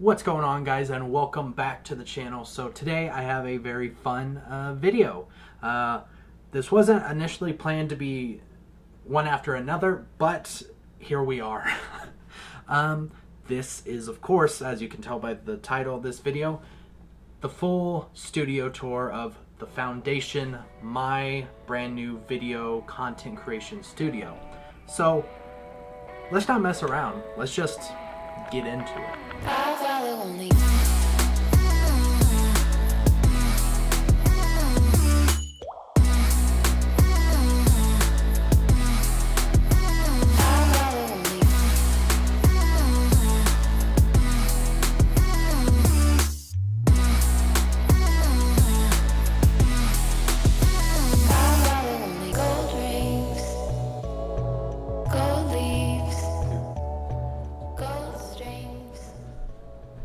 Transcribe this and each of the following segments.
What's going on, guys, and welcome back to the channel. So today I have a very fun video. This wasn't initially planned to be one after another, but here we are. This is, of course, as you can tell by the title of this video, the full studio tour of the Foundation, my brand new video content creation studio. So let's not mess around. Let's just get into it.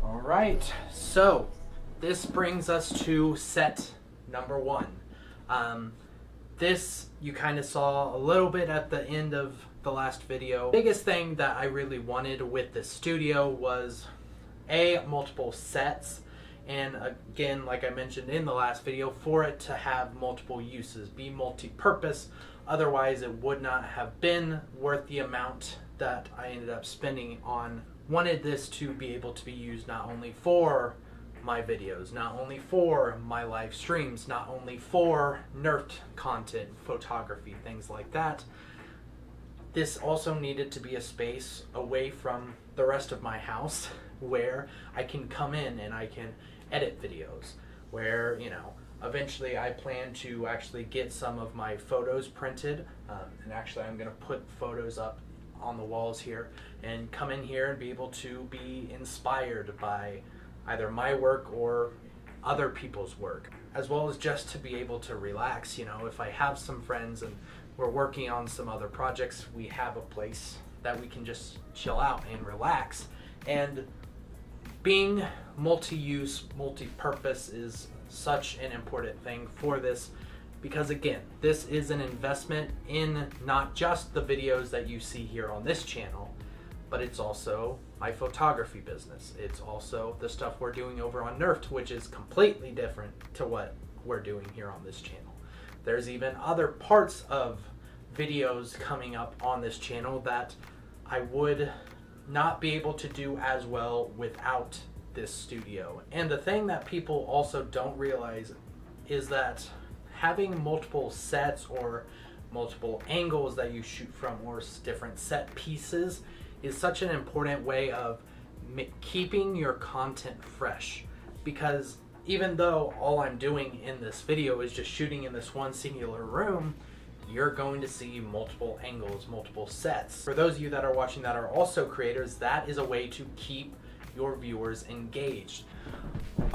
Alright, so this brings us to set number one. This you kind of saw a little bit at the end of the last video. The biggest thing that I really wanted with this studio was multiple sets, and again, like I mentioned in the last video, for it to have multiple uses, be multi-purpose. Otherwise it would not have been worth the amount that I ended up spending on. Wanted this to be able to be used not only for my videos, not only for my live streams, not only for Nerfed content, photography, things like that. This also needed to be a space away from the rest of my house where I can come in and I can edit videos, where, you know, eventually I plan to actually get some of my photos printed, and actually I'm going to put photos up on the walls here and come in here and be able to be inspired by either my work or other people's work, as well as just to be able to relax. You know, if I have some friends and we're working on some other projects, we have a place that we can just chill out and relax. And being multi-use, multi-purpose is such an important thing for this, because again, this is an investment in not just the videos that you see here on this channel, but it's also my photography business. It's also the stuff we're doing over on Nerfed, which is completely different to what we're doing here on this channel. There's even other parts of videos coming up on this channel that I would not be able to do as well without this studio. And the thing that people also don't realize is that having multiple sets or multiple angles that you shoot from, or different set pieces, is such an important way of keeping your content fresh. Because even though all I'm doing in this video is just shooting in this one singular room, you're going to see multiple angles, multiple sets. For those of you that are watching that are also creators, that is a way to keep your viewers engaged.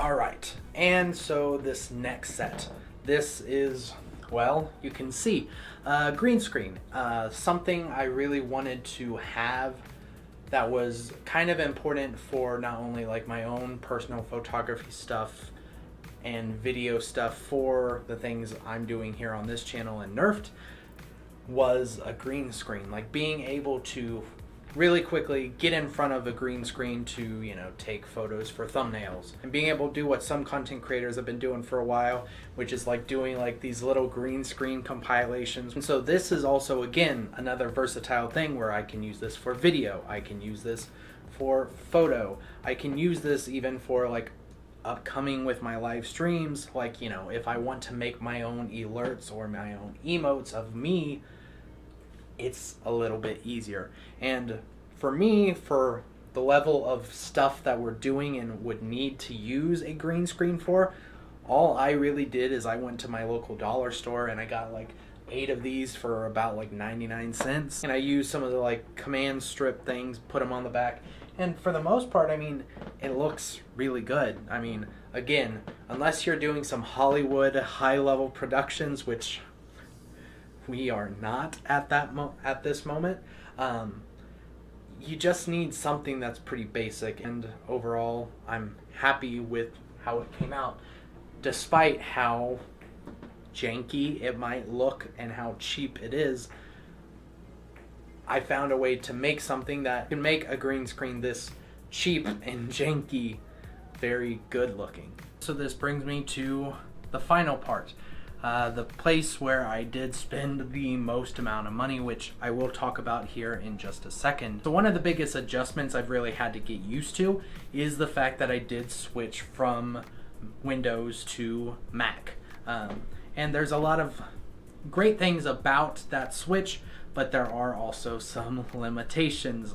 All right, and so this next set, this is, well, you can see green screen, something I really wanted to have that was kind of important for not only like my own personal photography stuff and video stuff for the things I'm doing here on this channel and Nerfed, was a green screen. Like being able to really quickly get in front of a green screen to, you know, take photos for thumbnails, and being able to do what some content creators have been doing for a while, which is like doing like these little green screen compilations. And so this is also, again, another versatile thing where I can use this for video, I can use this for photo, I can use this even for like upcoming with my live streams. Like, you know, if I want to make my own alerts or my own emotes of me, it's a little bit easier. And for me, for the level of stuff that we're doing and would need to use a green screen for, all I really did is I went to my local dollar store and I got like 8 of these for about like 99 cents. And I used some of the like command strip things, put them on the back. And for the most part, I mean, it looks really good. I mean, again, unless you're doing some Hollywood high-level productions, which we are not at this moment, you just need something that's pretty basic. And overall, I'm happy with how it came out, despite how janky it might look and how cheap it is. I found a way to make something that can make a green screen this cheap and janky, very good looking. So this brings me to the final part. The place where I did spend the most amount of money, which I will talk about here in just a second. So one of the biggest adjustments I've really had to get used to is the fact that I did switch from Windows to Mac. And there's a lot of great things about that switch, but there are also some limitations,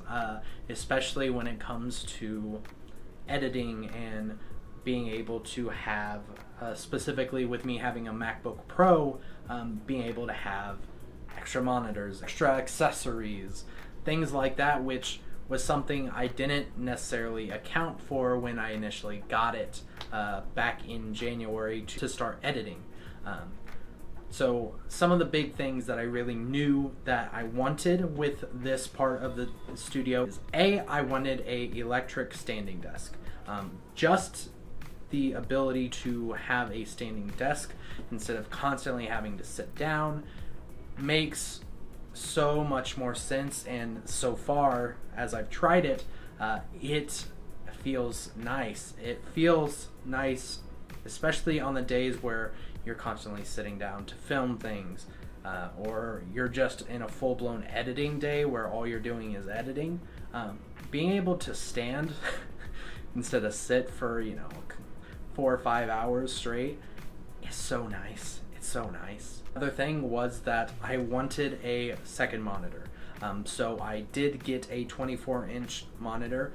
especially when it comes to editing and being able to have, specifically with me having a MacBook Pro, being able to have extra monitors, extra accessories, things like that, which was something I didn't necessarily account for when I initially got it back in January to start editing. So some of the big things that I really knew that I wanted with this part of the studio is I wanted a electric standing desk. Just the ability to have a standing desk instead of constantly having to sit down makes so much more sense, and so far as I've tried it, it feels nice. It feels nice, especially on the days where you're constantly sitting down to film things, or you're just in a full-blown editing day where all you're doing is editing. Being able to stand instead of sit for 4 or 5 hours straight is so nice. It's so nice. Other thing was that I wanted a second monitor. So I did get a 24-inch monitor,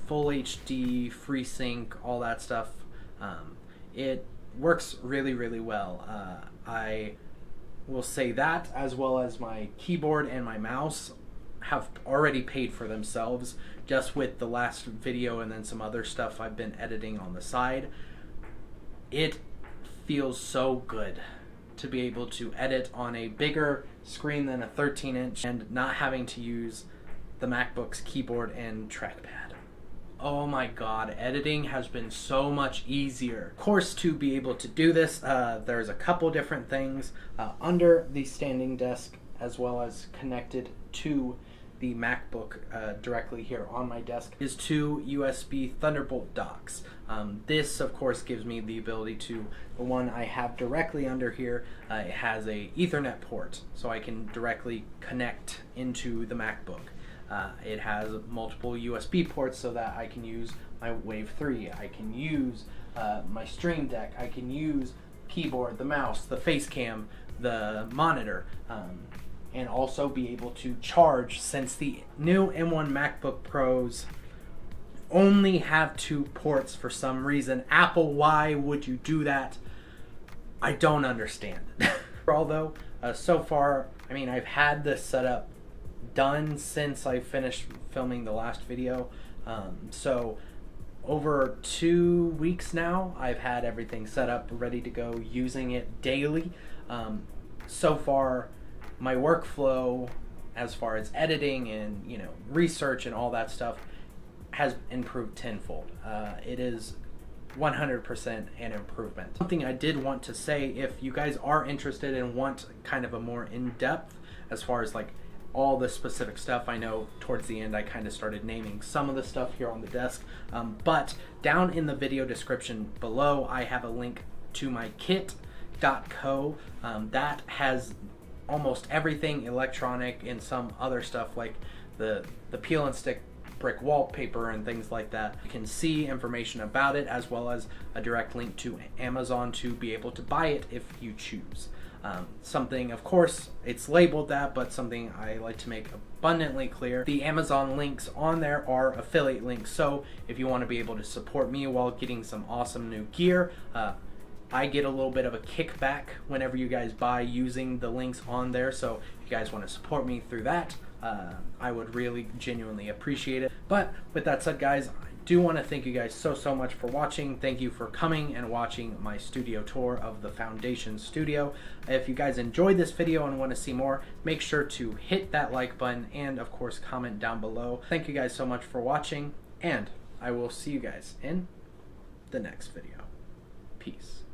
full HD, FreeSync, all that stuff. It works really, really well. I will say that, as well as my keyboard and my mouse have already paid for themselves just with the last video and then some other stuff I've been editing on the side. It feels so good to be able to edit on a bigger screen than a 13-inch and not having to use the MacBook's keyboard and trackpad. Oh my god, editing has been so much easier. Of course, to be able to do this, there's a couple different things under the standing desk, as well as connected to the MacBook directly here on my desk, is 2 USB Thunderbolt docks. This, of course, gives me the ability to, the one I have directly under here, it has a Ethernet port, so I can directly connect into the MacBook. It has multiple USB ports so that I can use my Wave 3, I can use my Stream Deck, I can use keyboard, the mouse, the face cam, the monitor, and also be able to charge, since the new M1 MacBook Pros only have 2 ports for some reason. Apple, why would you do that? I don't understand. Although, so far, I mean, I've had this setup done since I finished filming the last video. So over 2 weeks now, I've had everything set up, ready to go, using it daily. So far, my workflow, as far as editing and research and all that stuff, has improved tenfold. It is 100% an improvement. Something I did want to say, if you guys are interested and want kind of a more in-depth, as far as like all the specific stuff, I know towards the end I kind of started naming some of the stuff here on the desk, but down in the video description below I have a link to my kit.co that has almost everything electronic and some other stuff like the peel and stick brick wallpaper and things like that. You can see information about it, as well as a direct link to Amazon to be able to buy it if you choose. Something, of course, it's labeled that, but something I like to make abundantly clear, the Amazon links on there are affiliate links, so if you want to be able to support me while getting some awesome new gear, I get a little bit of a kickback whenever you guys buy using the links on there, so if you guys want to support me through that, I would really genuinely appreciate it. But with that said, guys, I do want to thank you guys so much for watching. Thank you for coming and watching my studio tour of the Foundation Studio. If you guys enjoyed this video and want to see more, make sure to hit that like button and of course comment down below. Thank you guys so much for watching, and I will see you guys in the next video. Peace.